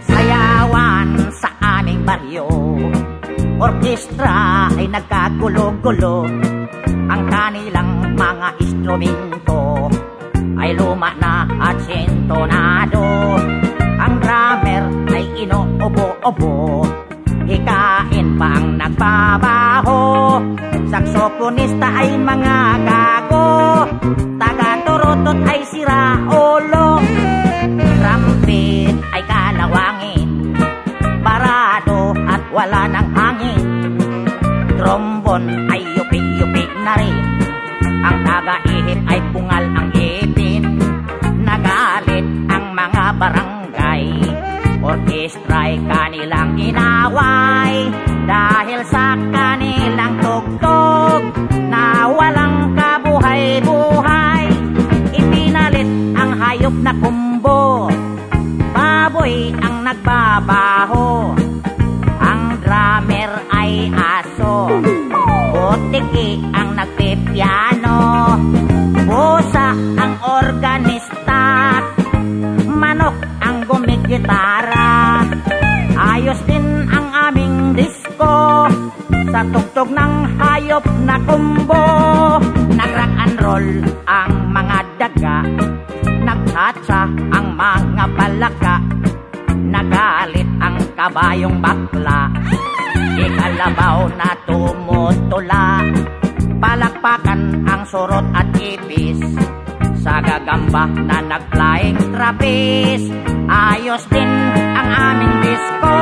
Sayawan sa aming baryo, orkestra ay nagkagulo-gulo. Ang kanilang mga instrumento ay luma na at sintonado. Ang drummer ay inuubo-ubo, hikain pa ang nagbabaho. Saksoponista ay mga gago, taga-turutot ay sira-ulo. Trumpet ay kalawangin, parado at wala ng hangin. Trombon ay yupi-yupi na rin, ang taga-ihip ay pungal ang ipin. Nagalit ang mga barangay, orkestra ay kanilang inaway. Dahil sa kanilang tugtog na walang kabuhay-buhay, ipinalit ang hayop na kumbo, baboy ang nagbabaho. Ang drummer ay aso, butiki ang nagpipiano, busa ang organista, manok ang gumigitara. Ayos din ang aming disco sa tugtog ng hayop na kumbo. Nag-rock and roll ang mga daga, nagtatsa ang mga palaka. Nagalit ang kabayong bakla, ikalabaw na tumutula. Palakpakan ang surot at ipis, sa gagamba na nag-flying trapeze. Ayos din ang aming disco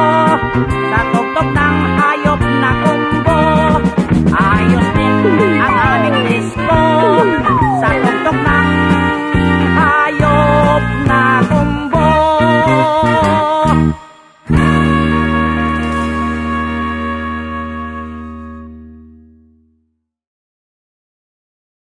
sa